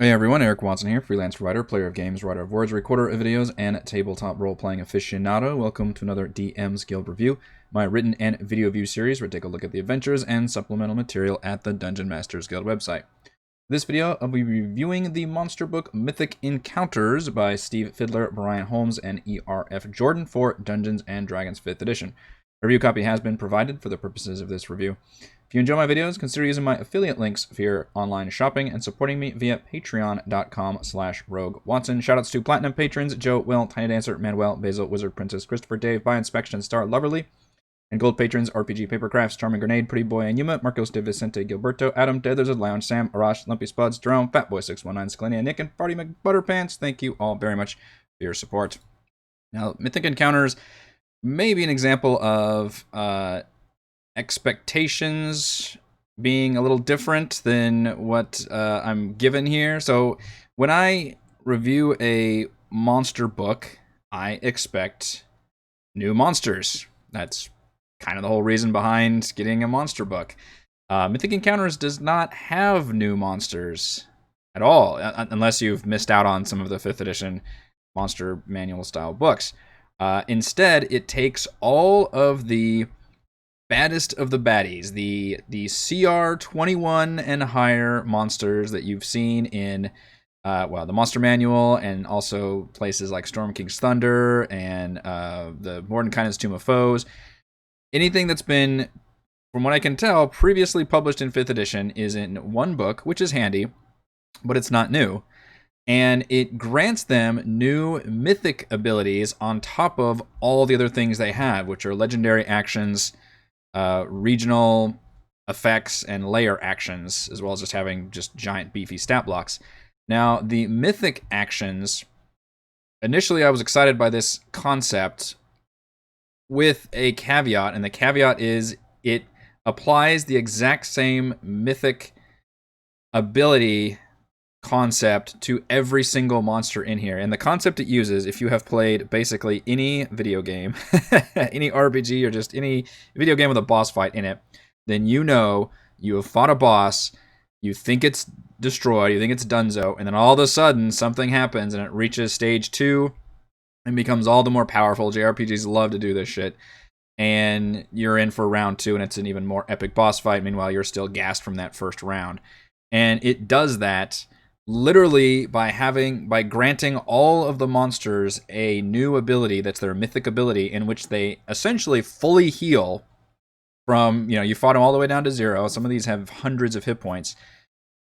Hey everyone, Eric Watson here, freelance writer, player of games, writer of words, recorder of videos, and tabletop role-playing aficionado. Welcome to another DM's Guild review, my written and video view series where I take a look at the adventures and supplemental material at the Dungeon Masters Guild website. This video, I'll be reviewing the monster book Mythic Encounters by Steve Fidler, Bryan Holmes, and E.R.F. Jordan for Dungeons & Dragons 5th edition. A review copy has been provided for the purposes of this review. If you enjoy my videos, consider using my affiliate links for your online shopping and supporting me via patreon.com/roguewatson. Shoutouts to Platinum patrons Joe, Will, Tiny Dancer, Manuel, Basil, Wizard, Princess, Christopher, Dave, By Inspection, Star, Loverly. And Gold patrons RPG Papercrafts, Charming Grenade, Pretty Boy, and Yuma, Marcos de Vicente, Gilberto, Adam, Deathers Lounge, Sam, Arash, Lumpy Spuds, Jerome, Fatboy619, Scalenia, Nick, and Farty McButterpants. Thank you all very much for your support. Now, Mythic Encounters may be an example of expectations being a little different than what I'm given here. So when I review a monster book, I expect new monsters. That's kind of the whole reason behind getting a monster book. Mythic Encounters does not have new monsters at all, unless you've missed out on some of the 5th edition monster manual style books. Instead, it takes all of the baddest of the baddies, the CR 21 and higher monsters that you've seen in the Monster Manual, and also places like Storm King's Thunder and the Mordenkainen's Tomb of Foes. Anything that's been, from what I can tell, previously published in 5th edition is in one book, which is handy, but it's not new. And it grants them new mythic abilities on top of all the other things they have, which are legendary actions, regional effects, and layer actions, as well as just having just giant beefy stat blocks. Now, the mythic actions, initially I was excited by this concept with a caveat, and the caveat is it applies the exact same mythic ability concept to every single monster in here. And the concept it uses, if you have played basically any video game, any RPG, or just any video game with a boss fight in it, then you know you have fought a boss, you think it's destroyed, you think it's donezo, and then all of a sudden something happens and it reaches stage 2 and becomes all the more powerful. JRPGs love to do this shit. And you're in for round 2 and it's an even more epic boss fight. Meanwhile, you're still gassed from that first round. And it does that literally by granting all of the monsters a new ability that's their mythic ability, in which they essentially fully heal from, you fought them all the way down to 0. Some of these have hundreds of hit points,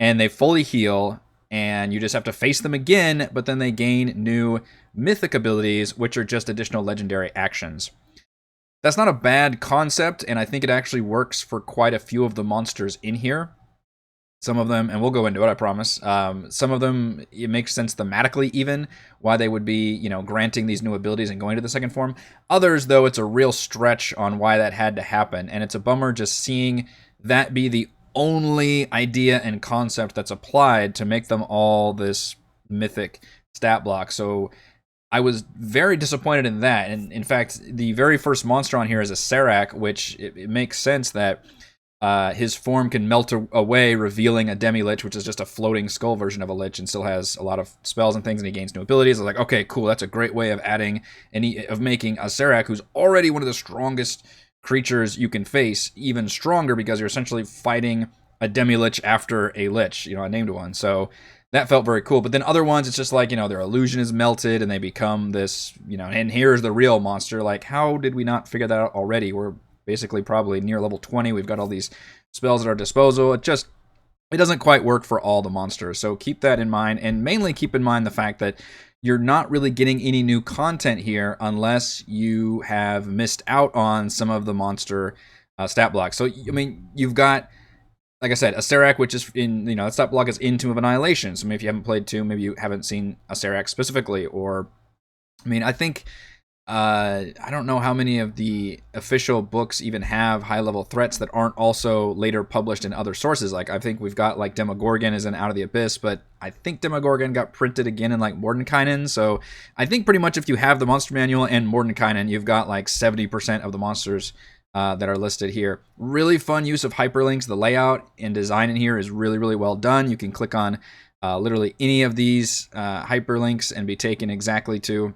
and they fully heal, and you just have to face them again, but then they gain new mythic abilities, which are just additional legendary actions. That's not a bad concept, and I think it actually works for quite a few of the monsters in here. Some of them, and we'll go into it, I promise, some of them, it makes sense thematically even, why they would be, granting these new abilities and going to the second form. Others, though, it's a real stretch on why that had to happen, and it's a bummer just seeing that be the only idea and concept that's applied to make them all this mythic stat block. So I was very disappointed in that, and in fact, the very first monster on here is a Cerak, which it makes sense that his form can melt away, revealing a Demi-Lich, which is just a floating skull version of a Lich, and still has a lot of spells and things, and he gains new abilities. I was like, okay, cool, that's a great way of making a Cerak, who's already one of the strongest creatures you can face, even stronger, because you're essentially fighting a Demi-Lich after a Lich, a named one. So that felt very cool. But then other ones, it's just like, their illusion is melted, and they become this, and here's the real monster. Like, how did we not figure that out already? We're basically probably near level 20. We've got all these spells at our disposal. It doesn't quite work for all the monsters. So keep that in mind, and mainly keep in mind the fact that you're not really getting any new content here unless you have missed out on some of the monster stat blocks. So, you've got, like I said, a Cerak, which is in, that stat block is in Tomb of Annihilation. So maybe if you haven't played Tomb, maybe you haven't seen a Cerak specifically, or, I think, I don't know how many of the official books even have high-level threats that aren't also later published in other sources. Like, I think we've got, like, Demogorgon is in Out of the Abyss, but I think Demogorgon got printed again in, like, Mordenkainen. So I think pretty much if you have the Monster Manual and Mordenkainen, you've got, like, 70% of the monsters that are listed here. Really fun use of hyperlinks. The layout and design in here is really, really well done. You can click on literally any of these hyperlinks and be taken exactly to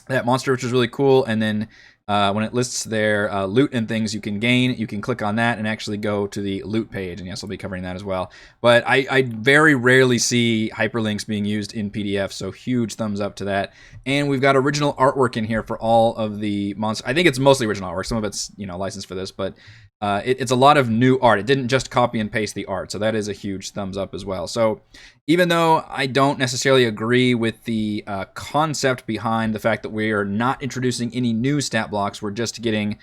that monster, which is really cool. And then when it lists their loot and things you can gain, you can click on that and actually go to the loot page. And yes, I'll be covering that as well. But I very rarely see hyperlinks being used in PDF, so huge thumbs up to that. And we've got original artwork in here for all of the monsters. I think it's mostly original artwork. Some of it's licensed for this, but it's a lot of new art. It didn't just copy and paste the art, so that is a huge thumbs up as well. So even though I don't necessarily agree with the concept behind the fact that we are not introducing any new stat blocks, we're just getting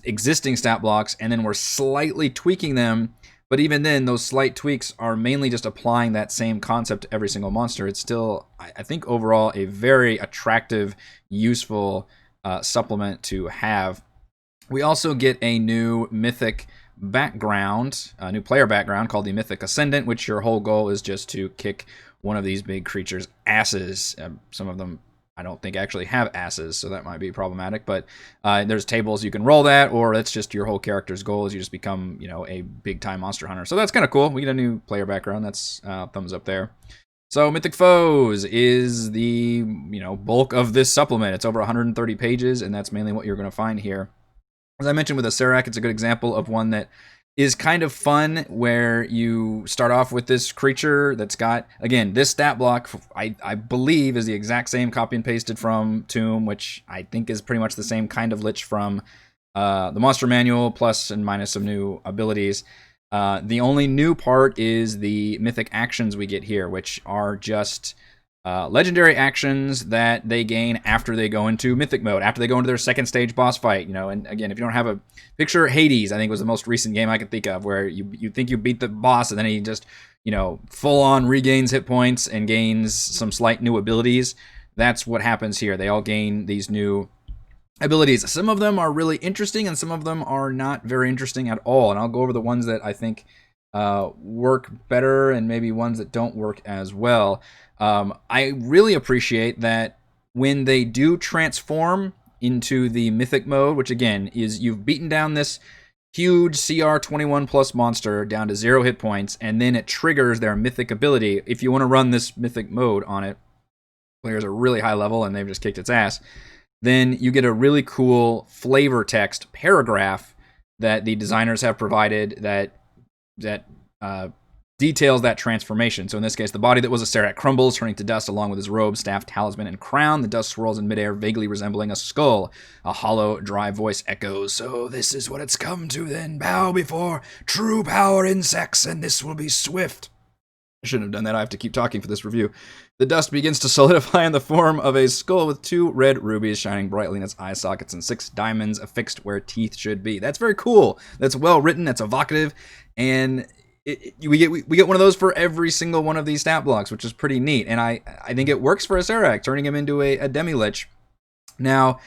existing stat blocks and then we're slightly tweaking them. But even then, those slight tweaks are mainly just applying that same concept to every single monster. It's still, I think, overall a very attractive, useful supplement to have. We also get a new mythic background, a new player background called the Mythic Ascendant, which your whole goal is just to kick one of these big creatures' asses. Some of them I don't think actually have asses, so that might be problematic. But there's tables you can roll that, or it's just your whole character's goal is you just become, a big-time monster hunter. So that's kind of cool. We get a new player background. That's thumbs up there. So Mythic Foes is the bulk of this supplement. It's over 130 pages, and that's mainly what you're going to find here. As I mentioned with a Cerak, it's a good example of one that is kind of fun, where you start off with this creature that's got, again, this stat block, I believe, is the exact same copy and pasted from Tomb, which I think is pretty much the same kind of lich from the Monster Manual, plus and minus some new abilities. The only new part is the mythic actions we get here, which are just legendary actions that they gain after they go into mythic mode, after they go into their second stage boss fight. And again, if you don't have a picture, Hades, I think, was the most recent game I could think of, where you think you beat the boss and then he just full on regains hit points and gains some slight new abilities. That's what happens here. They all gain these new abilities. Some of them are really interesting and some of them are not very interesting at all, and I'll go over the ones that I think work better and maybe ones that don't work as well. I really appreciate that when they do transform into the mythic mode, which again is you've beaten down this huge CR 21 plus monster down to 0 hit points, and then it triggers their mythic ability. If you want to run this mythic mode on it, players are really high level and they've just kicked its ass, then you get a really cool flavor text paragraph that the designers have provided that details that transformation. So in this case, the body that was a Cerak crumbles, turning to dust along with his robe, staff, talisman, and crown. The dust swirls in midair, vaguely resembling a skull. A hollow, dry voice echoes, "So this is what it's come to then. Bow before true power insects, and this will be swift." I shouldn't have done that. I have to keep talking for this review. The dust begins to solidify in the form of a skull with 2 red rubies shining brightly in its eye sockets and 6 diamonds affixed where teeth should be. That's very cool. That's well written. That's evocative. And we get one of those for every single one of these stat blocks, which is pretty neat. And I think it works for a Cerak, turning him into a demi-lich. Now,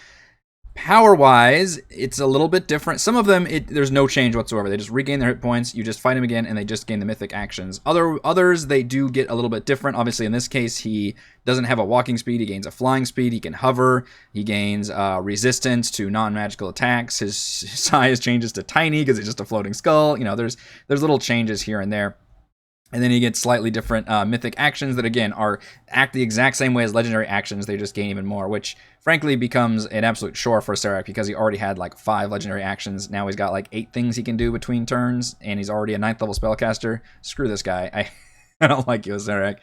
power-wise, it's a little bit different. Some of them, there's no change whatsoever. They just regain their hit points, you just fight him again, and they just gain the mythic actions. Others, they do get a little bit different. Obviously, in this case, he doesn't have a walking speed. He gains a flying speed. He can hover. He gains resistance to non-magical attacks. His size changes to tiny because it's just a floating skull. There's little changes here and there. And then you get slightly different mythic actions that, again, act the exact same way as legendary actions. They just gain even more, which, frankly, becomes an absolute chore for Cerak because he already had, 5 legendary actions. Now he's got, 8 things he can do between turns, and he's already a 9th level spellcaster. Screw this guy. I don't like you, Cerak.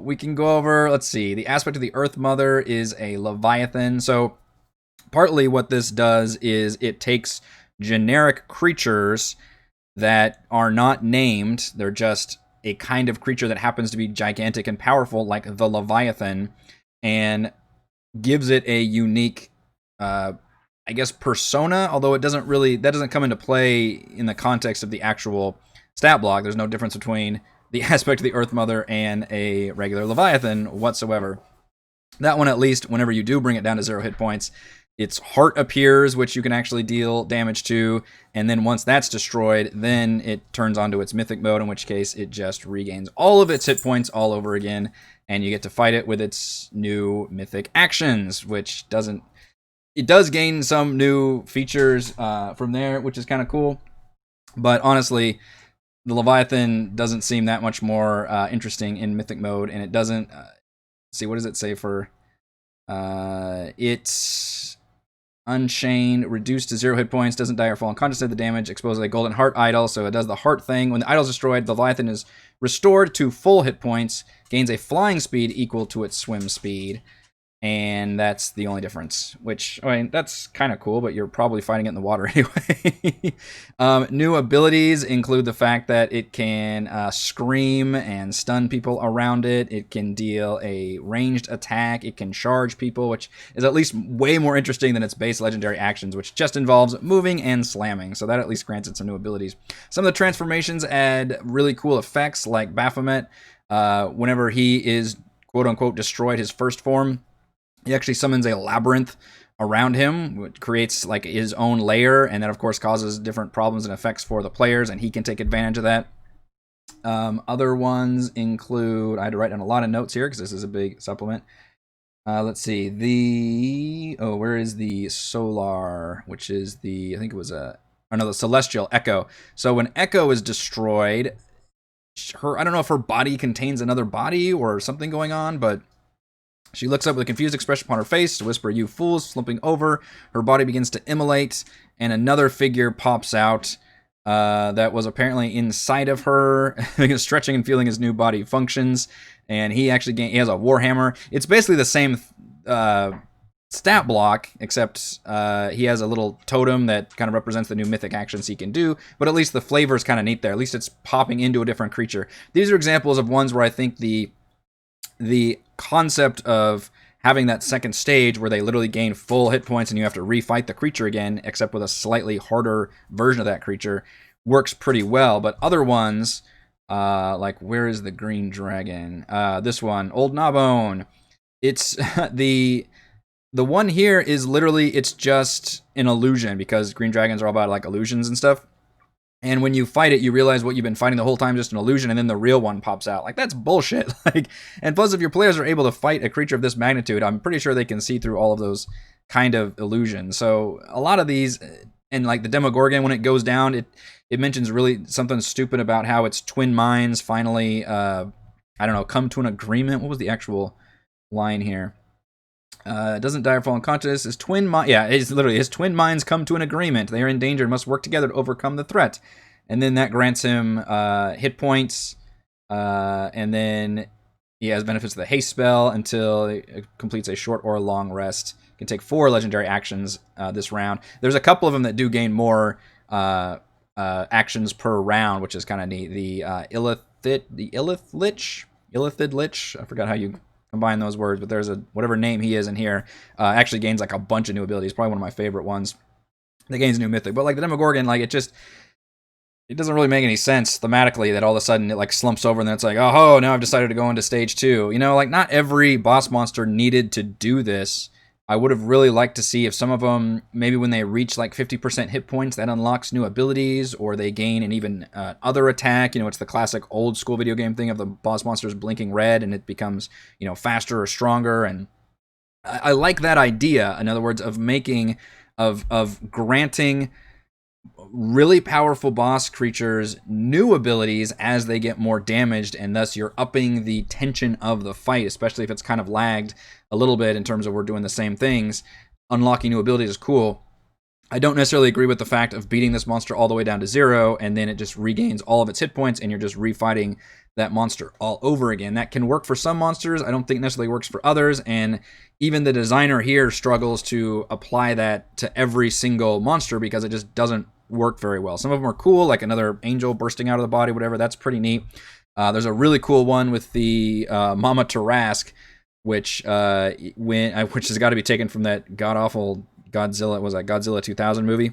We can go over, let's see. The aspect of the Earth Mother is a Leviathan. So, partly what this does is it takes generic creatures that are not named, they're just a kind of creature that happens to be gigantic and powerful, like the Leviathan, and gives it a unique, persona, although that doesn't come into play in the context of the actual stat block. There's no difference between the aspect of the Earth Mother and a regular Leviathan whatsoever. That one, at least, whenever you do bring it down to 0 hit points, its heart appears, which you can actually deal damage to, and then once that's destroyed, then it turns onto its mythic mode, in which case it just regains all of its hit points all over again, and you get to fight it with its new mythic actions, which it does gain some new features from there, which is kind of cool. But honestly, the Leviathan doesn't seem that much more interesting in Mythic mode, and it doesn't. See, what does it say for it's Unchained, reduced to 0 hit points, doesn't die or fall unconscious of the damage, exposes a golden heart idol, so it does the heart thing. When the idol is destroyed, the Leviathan is restored to full hit points, gains a flying speed equal to its swim speed. And that's the only difference, which, I mean, that's kind of cool, but you're probably fighting it in the water anyway. New abilities include the fact that it can scream and stun people around it. It can deal a ranged attack. It can charge people, which is at least way more interesting than its base legendary actions, which just involves moving and slamming. So that at least grants it some new abilities. Some of the transformations add really cool effects, like Baphomet. Whenever he is, quote-unquote, destroyed his first form, he actually summons a labyrinth around him, which creates like his own layer, and that of course causes different problems and effects for the players, and he can take advantage of that. Other ones include, I had to write down a lot of notes here because this is a big supplement. Let's see, where is the Solar, which is the, I think it was the Celestial Echo. So when Echo is destroyed, I don't know if her body contains another body or something going on, but she looks up with a confused expression upon her face to whisper, "You fools," slumping over. Her body begins to immolate, and another figure pops out that was apparently inside of her, stretching and feeling his new body functions. And he actually he has a Warhammer. It's basically the same stat block, except he has a little totem that kind of represents the new mythic actions he can do, but at least the flavor is kind of neat there. At least it's popping into a different creature. These are examples of ones where I think the concept of having that second stage where they literally gain full hit points and you have to refight the creature again, except with a slightly harder version of that creature, works pretty well. But other ones, like where is the green dragon? This one, Old Gnawbone. It's the one here is literally, it's just an illusion, because green dragons are all about like illusions and stuff. And when you fight it, you realize what you've been fighting the whole time, just an illusion, and then the real one pops out. Like, that's bullshit. And plus, if your players are able to fight a creature of this magnitude, I'm pretty sure they can see through all of those kind of illusions. So a lot of these, and like the Demogorgon, when it goes down, it mentions really something stupid about how its twin minds finally, come to an agreement. What was the actual line here? Doesn't die or fall unconscious. His twin minds come to an agreement. They are in danger and must work together to overcome the threat. And then that grants him hit points. And then he has benefits of the haste spell until it completes a short or long rest. Can take 4 legendary actions this round. There's a couple of them that do gain more actions per round, which is kind of neat. The Ilith Lich. I forgot how you combine those words, but there's whatever name he is in here, actually gains like a bunch of new abilities. Probably one of my favorite ones that gains new mythic. But like the Demogorgon, like it doesn't really make any sense thematically that all of a sudden it like slumps over and then it's like, oh, now I've decided to go into stage 2. Like not every boss monster needed to do this. I would have really liked to see if some of them, maybe when they reach like 50% hit points, that unlocks new abilities, or they gain an even other attack. It's the classic old school video game thing of the boss monsters blinking red and it becomes, faster or stronger. And I like that idea, in other words, of granting really powerful boss creatures new abilities as they get more damaged, and thus you're upping the tension of the fight, especially if it's kind of lagged a little bit in terms of we're doing the same things. Unlocking new abilities is cool. I don't necessarily agree with the fact of beating this monster all the way down to 0 and then it just regains all of its hit points and you're just refighting that monster all over again. That can work for some monsters. I don't think necessarily works for others, and even the designer here struggles to apply that to every single monster because it just doesn't work very well. Some of them are cool, like another angel bursting out of the body, whatever. That's pretty neat. There's a really cool one with the Mama Tarrasque, which has got to be taken from that god-awful Godzilla 2000 movie,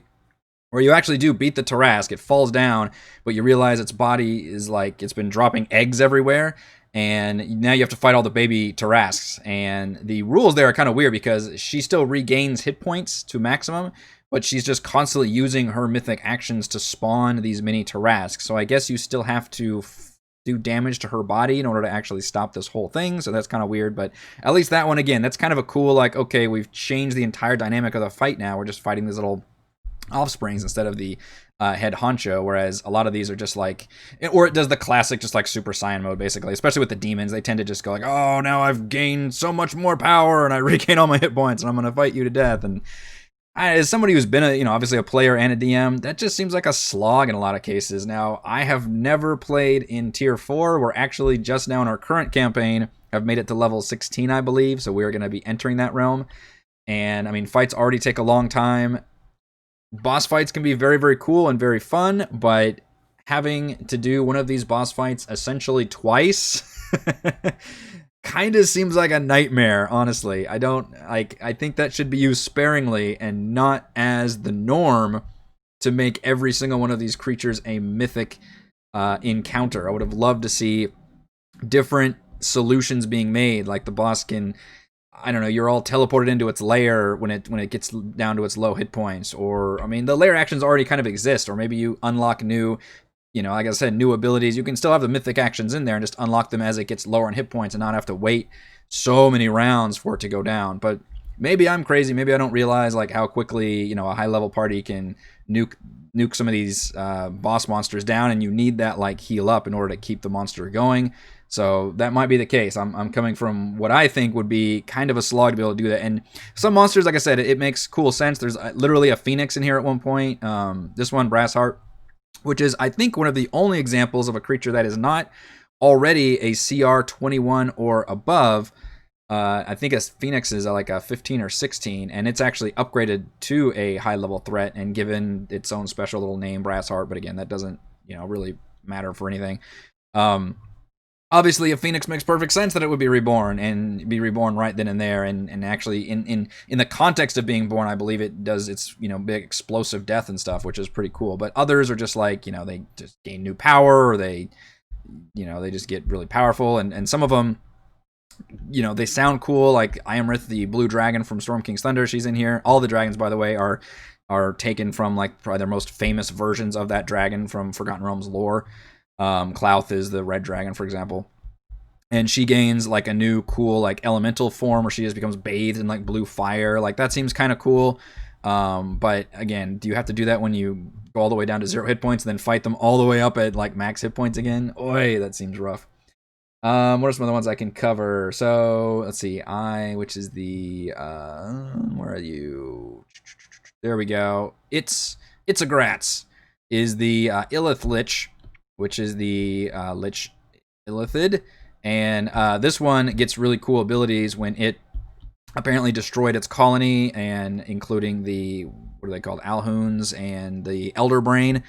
where you actually do beat the Tarrasque. It falls down, but you realize its body is like it's been dropping eggs everywhere, and now you have to fight all the baby Tarrasques. And the rules there are kind of weird because she still regains hit points to maximum, but she's just constantly using her mythic actions to spawn these mini Tarrasques. So I guess you still have to do damage to her body in order to actually stop this whole thing. So that's kind of weird, but at least that one, again, that's kind of a cool, like, okay, we've changed the entire dynamic of the fight now. We're just fighting these little offsprings instead of the head honcho, whereas a lot of these are just like, or it does the classic just like Super Saiyan mode, basically, especially with the demons. They tend to just go like, oh, now I've gained so much more power and I regain all my hit points and I'm going to fight you to death. And as somebody who's been obviously a player and a DM, that just seems like a slog in a lot of cases. Now, I have never played in tier 4. We're actually just now in our current campaign have made it to level 16, I believe, so we're going to be entering that realm. And I mean, fights already take a long time. Boss fights can be very, very cool and very fun, but having to do one of these boss fights essentially twice kind of seems like a nightmare, honestly. I think that should be used sparingly and not as the norm to make every single one of these creatures a mythic encounter. I would have loved to see different solutions being made, like the boss can, I don't know, you're all teleported into its lair when it gets down to its low hit points, or I mean the lair actions already kind of exist, or maybe you unlock new, like I said, new abilities. You can still have the mythic actions in there and just unlock them as it gets lower in hit points and not have to wait so many rounds for it to go down. But maybe I'm crazy, maybe I don't realize like how quickly a high level party can nuke some of these boss monsters down, and you need that like heal up in order to keep the monster going. So that might be the case. I'm coming from what I think would be kind of a slog to be able to do that. And some monsters, like I said, it makes cool sense. There's literally a phoenix in here at one point. This one, Brass Heart, which is, I think, one of the only examples of a creature that is not already a CR 21 or above. I think a phoenix is like a 15 or 16, and it's actually upgraded to a high-level threat and given its own special little name, Brass Heart. But again, that doesn't really matter for anything. Obviously, a phoenix makes perfect sense that it would be reborn and be reborn right then and there. And actually, in the context of being born, I believe it does its big explosive death and stuff, which is pretty cool. But others are just like they just gain new power, or they just get really powerful. And some of them, they sound cool. Like Iamrith, the blue dragon from Storm King's Thunder, she's in here. All the dragons, by the way, are taken from like probably their most famous versions of that dragon from Forgotten Realms lore. Clouth is the red dragon, for example, and she gains like a new cool like elemental form where she just becomes bathed in like blue fire. Like that seems kind of cool, but again, do you have to do that when you go all the way down to 0 hit points and then fight them all the way up at like max hit points again? Oi, that seems rough. What are some of the ones I can cover? So let's see, which is the where are you? There we go. It's a Gratz is the Ilith Lich, which is the Lich Illithid. And this one gets really cool abilities when it apparently destroyed its colony, and including the, what are they called, Alhoons and the Elder Brain.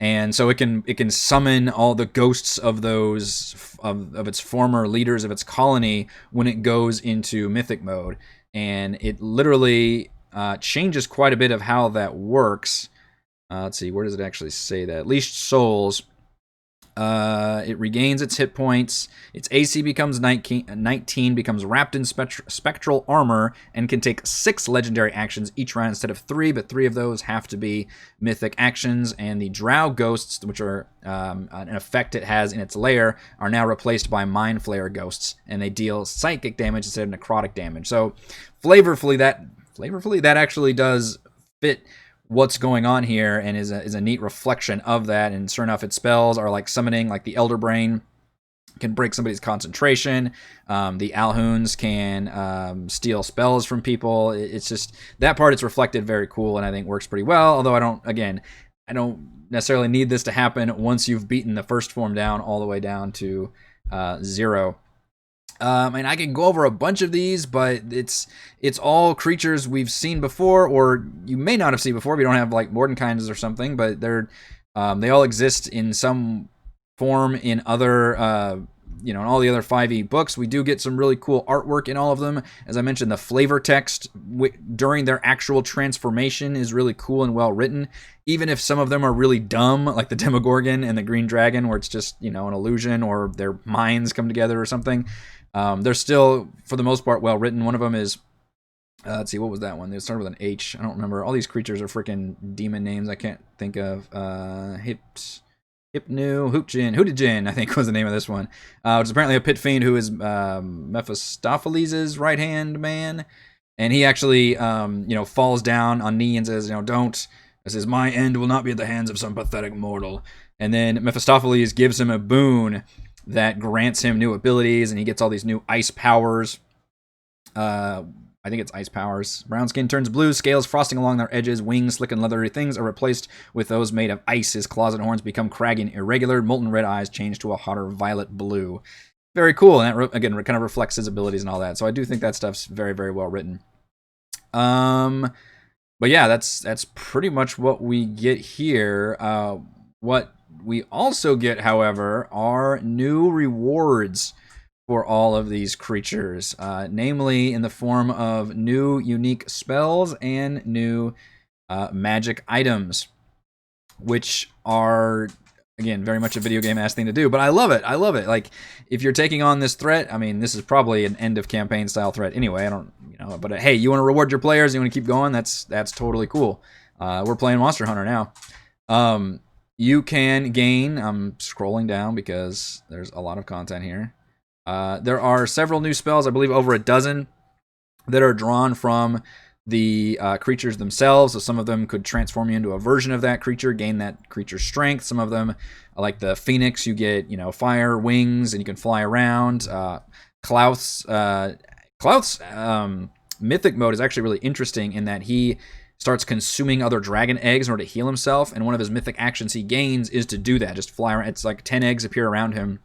And so it can summon all the ghosts of those of its former leaders of its colony when it goes into mythic mode. And it literally changes quite a bit of how that works. Let's see, where does it actually say that? Leashed souls. It regains its hit points. Its AC becomes 19, becomes wrapped in spectral armor, and can take 6 legendary actions each round instead of 3, but 3 of those have to be mythic actions. And the Drow ghosts, which are an effect it has in its lair, are now replaced by Mind Flayer ghosts, and they deal psychic damage instead of necrotic damage. So flavorfully, that actually does fit what's going on here, and is a neat reflection of that. And sure enough, its spells are like summoning, like the Elder Brain can break somebody's concentration. The Alhoons can steal spells from people. It's just that part, it's reflected very cool, and I think works pretty well. Although I don't necessarily need this to happen once you've beaten the first form down all the way down to 0. And I can go over a bunch of these, but it's all creatures we've seen before, or you may not have seen before if you don't have like Mordenkainen's or something. But they all exist in some form in other, in all the other 5e books. We do get some really cool artwork in all of them. As I mentioned, the flavor text during their actual transformation is really cool and well written. Even if some of them are really dumb, like the Demogorgon and the Green Dragon, where it's just an illusion or their minds come together or something. They're still, for the most part, well written. One of them is, let's see, what was that one? They started with an H. I don't remember. All these creatures are freaking demon names I can't think of. Hypnu, Hootijin, I think was the name of this one. Which is apparently a pit fiend who is Mephistopheles' right-hand man. And he actually, falls down on knee and says, don't, It says, "My end will not be at the hands of some pathetic mortal." And then Mephistopheles gives him a boon that grants him new abilities, and he gets all these new ice powers. I think it's ice powers. Brown skin turns blue, scales frosting along their edges, wings, slick and leathery things are replaced with those made of ice. His claws and horns become craggy and irregular. Molten red eyes change to a hotter violet blue. Very cool, and that, again, kind of reflects his abilities and all that. So I do think that stuff's very, very well written. But yeah, that's pretty much what we get here. What we also get, however, are new rewards for all of these creatures, namely in the form of new unique spells and new magic items, which are, again, very much a video game-ass thing to do, but I love it. I love it. Like, if you're taking on this threat, I mean, this is probably an end-of-campaign style threat anyway. I don't, but hey, you want to reward your players, you want to keep going, that's totally cool. We're playing Monster Hunter now. You can gain, I'm scrolling down because there's a lot of content here. There are several new spells, I believe over a dozen, that are drawn from the creatures themselves. So some of them could transform you into a version of that creature, gain that creature's strength. Some of them, like the Phoenix, you get, fire, wings, and you can fly around. Klauth's mythic mode is actually really interesting in that he starts consuming other dragon eggs in order to heal himself, and one of his mythic actions he gains is to do that, just fly around. It's like 10 eggs appear around him,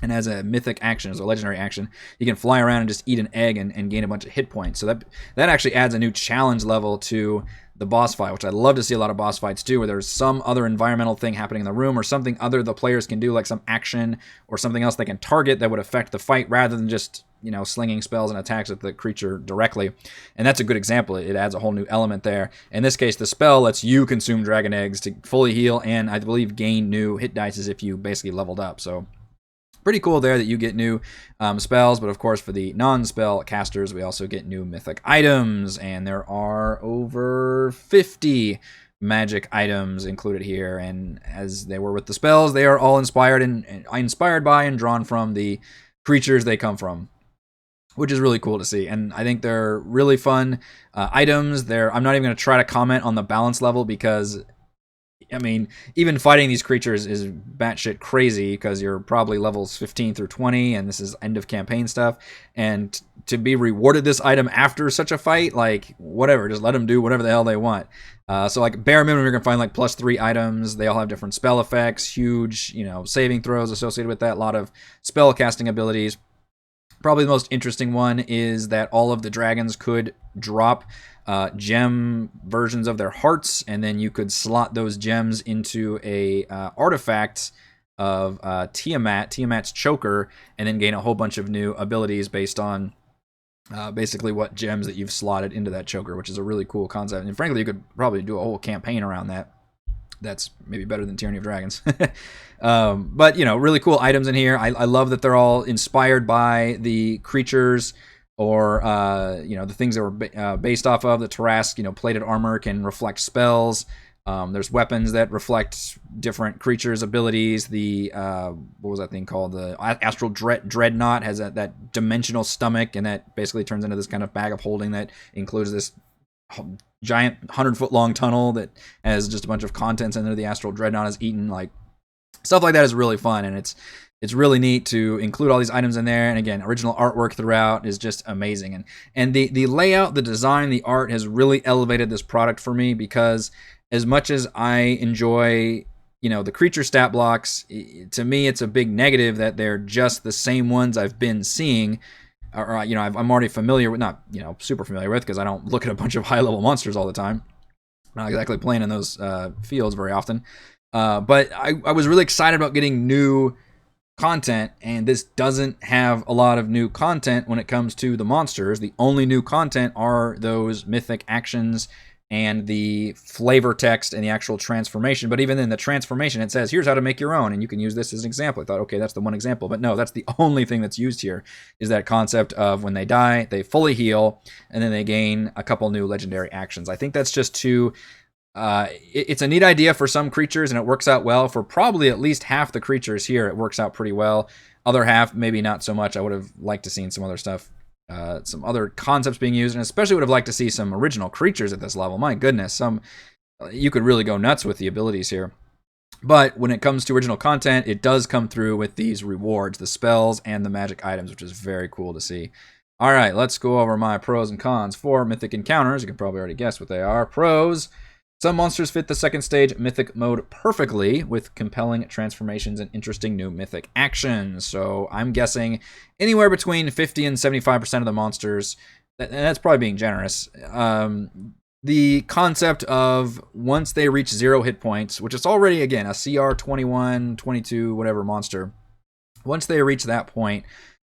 and as a mythic action, as a legendary action, you can fly around and just eat an egg and gain a bunch of hit points. So that actually adds a new challenge level to the boss fight, which I love to see a lot of boss fights do, where there's some other environmental thing happening in the room or something other the players can do, like some action or something else they can target that would affect the fight rather than just, slinging spells and attacks at the creature directly. And that's a good example. It adds a whole new element there. In this case, the spell lets you consume dragon eggs to fully heal and, I believe, gain new hit dice as if you basically leveled up. So pretty cool there that you get new spells, but of course for the non-spell casters, we also get new mythic items, and there are over 50 magic items included here, and as they were with the spells, they are all inspired by and drawn from the creatures they come from, which is really cool to see. And I think they're really fun items. I'm not even going to try to comment on the balance level because, I mean, even fighting these creatures is batshit crazy because you're probably levels 15 through 20, and this is end of campaign stuff. And to be rewarded this item after such a fight, like, whatever, just let them do whatever the hell they want. So, like, bare minimum, you're going to find, like, +3 items. They all have different spell effects, huge, saving throws associated with that, a lot of spell casting abilities. Probably the most interesting one is that all of the dragons could drop gem versions of their hearts, and then you could slot those gems into a artifact of Tiamat's choker, and then gain a whole bunch of new abilities based on basically what gems that you've slotted into that choker, which is a really cool concept. And frankly, you could probably do a whole campaign around that. That's maybe better than Tyranny of Dragons. But, really cool items in here. I love that they're all inspired by the creatures or, the things that were based off of. The Tarask, plated armor can reflect spells. There's weapons that reflect different creatures' abilities. The, what was that thing called? The Astral Dreadnought has that dimensional stomach, and that basically turns into this kind of bag of holding that includes this giant 100-foot-long tunnel that has just a bunch of contents in there. The Astral Dreadnought is eaten. Like, stuff like that is really fun, and it's really neat to include all these items in there. And again, original artwork throughout is just amazing. And the layout, the design, the art has really elevated this product for me, because as much as I enjoy, the creature stat blocks, to me it's a big negative that they're just the same ones I've been seeing. Or, I'm already familiar with, not, super familiar with, because I don't look at a bunch of high-level monsters all the time. I'm not exactly playing in those fields very often. But I was really excited about getting new content, and this doesn't have a lot of new content when it comes to the monsters. The only new content are those mythic actions and the flavor text and the actual transformation. But even in the transformation, it says, here's how to make your own, and you can use this as an example. I thought, okay, that's the one example. But no, that's the only thing that's used here, is that concept of when they die, they fully heal, and then they gain a couple new legendary actions. I think that's just too... it's a neat idea for some creatures, and it works out well. For probably at least half the creatures here, it works out pretty well. Other half, maybe not so much. I would have liked to seen some other stuff. Some other concepts being used, and especially would have liked to see some original creatures at this level. My goodness, some you could really go nuts with the abilities here. But when it comes to original content, it does come through with these rewards, the spells and the magic items, which is very cool to see. All right, let's go over my pros and cons for Mythic Encounters. You can probably already guess what they are. Pros: some monsters fit the second stage Mythic mode perfectly with compelling transformations and interesting new Mythic actions. So I'm guessing anywhere between 50 and 75% of the monsters, and that's probably being generous, the concept of once they reach 0 hit points, which is already, again, a CR 21, 22, whatever monster, once they reach that point,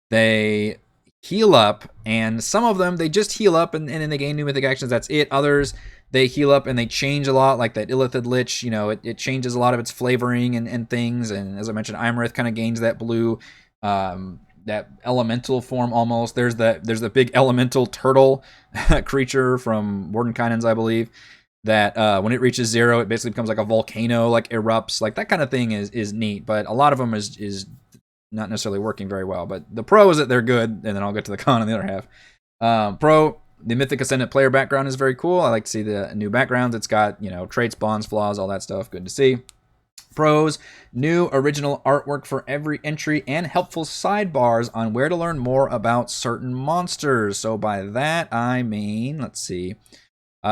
they heal up, and some of them, they just heal up and then they gain new mythic actions, that's it. Others, they heal up and they change a lot, like that Ilith Lich, you know, it changes a lot of its flavoring and things, and as I mentioned, E.R.F kind of gains that blue, that elemental form almost. There's the big elemental turtle creature from Mordenkainen's, I believe, that when it reaches 0, it basically becomes like a volcano, like erupts, like that kind of thing is neat. But a lot of them is not necessarily working very well. But the pro is that they're good, and then I'll get to the con on the other half. Pro: the Mythic Ascendant player background is very cool. I like to see the new backgrounds. It's got, you know, traits, bonds, flaws, all that stuff. Good to see. Pros: new original artwork for every entry and helpful sidebars on where to learn more about certain monsters. So by that, I mean, let's see.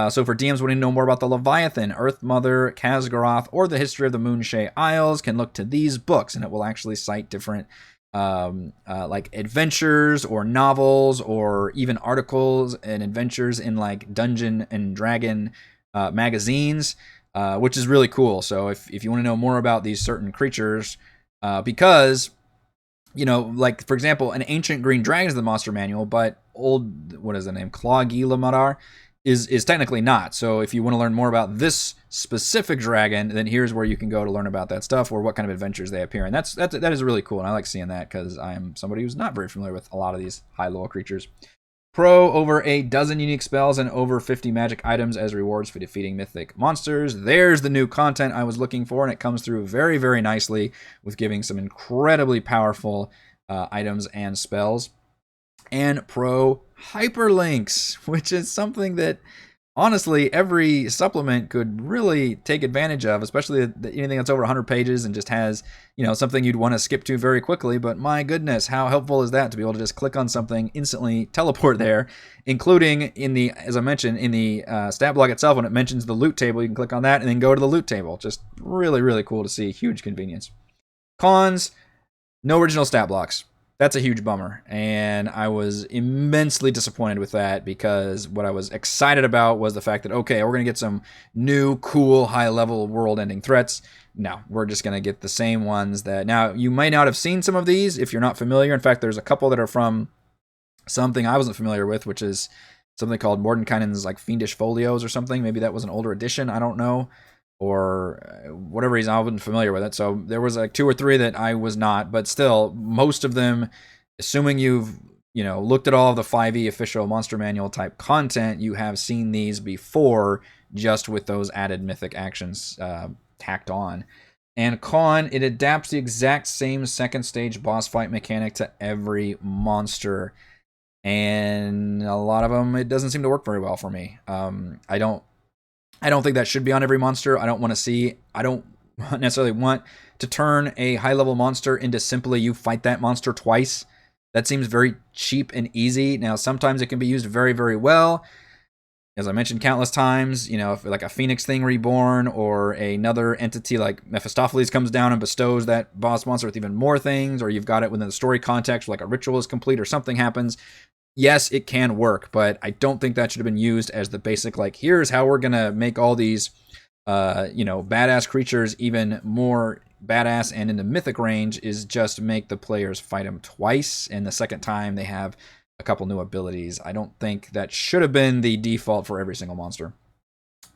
So for DMs wanting to know more about the Leviathan, Earth Mother, Khazgaroth, or the history of the Moonshae Isles, can look to these books, and it will actually cite different like adventures or novels or even articles and adventures in like Dungeon and Dragon magazines. Which is really cool. So if you want to know more about these certain creatures, because, you know, like, for example, an Ancient Green Dragon is the monster manual, but old, what is the name, Claw-Gila-Madar is technically not. So if you want to learn more about this specific dragon, then here's where you can go to learn about that stuff, or what kind of adventures they appear in. That is really cool, and I like seeing that because I'm somebody who's not very familiar with a lot of these high-level creatures. Pro: over a dozen unique spells and over 50 magic items as rewards for defeating mythic monsters. There's the new content I was looking for, and it comes through very, very nicely with giving some incredibly powerful items and spells. And pro: hyperlinks, which is something that honestly every supplement could really take advantage of, especially anything that's over 100 pages and just has, you know, something you'd want to skip to very quickly. But my goodness, how helpful is that to be able to just click on something, instantly teleport there, including in the, as I mentioned, in the stat block itself, when it mentions the loot table, you can click on that and then go to the loot table. Just really, really cool to see. Huge convenience. Cons: no original stat blocks. That's a huge bummer, and I was immensely disappointed with that, because what I was excited about was the fact that, okay, we're going to get some new, cool, high-level world-ending threats. No, we're just going to get the same ones that... Now, you might not have seen some of these if you're not familiar. In fact, there's a couple that are from something I wasn't familiar with, which is something called Mordenkainen's, like, Fiendish Folios or something. Maybe that was an older edition, I don't know. Or whatever reason, I wasn't familiar with it. So there was like 2 or 3 that I was not, but still, most of them, assuming you've, you know, looked at all of the 5e official monster manual type content, you have seen these before, just with those added mythic actions tacked on. And con: it adapts the exact same second stage boss fight mechanic to every monster, and a lot of them, it doesn't seem to work very well for me. I don't think that should be on every monster. I don't necessarily want to turn a high-level monster into simply you fight that monster twice. That seems very cheap and easy. Now, sometimes it can be used very, very well. As I mentioned countless times, you know, if like a Phoenix thing reborn or another entity like Mephistopheles comes down and bestows that boss monster with even more things, or you've got it within the story context, like a ritual is complete or something happens, yes, it can work, but I don't think that should have been used as the basic, like, here's how we're going to make all these, you know, badass creatures even more badass and in the mythic range, is just make the players fight them twice, and the second time they have a couple new abilities. I don't think that should have been the default for every single monster.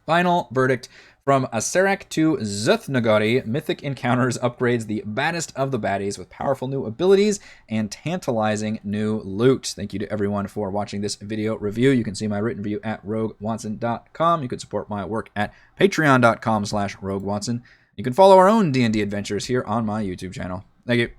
Final verdict: from Cerak to Zuth-Nagari, Mythic Encounters upgrades the baddest of the baddies with powerful new abilities and tantalizing new loot. Thank you to everyone for watching this video review. You can see my written review at roguewatson.com. You can support my work at patreon.com/roguewatson. You can follow our own D&D adventures here on my YouTube channel. Thank you.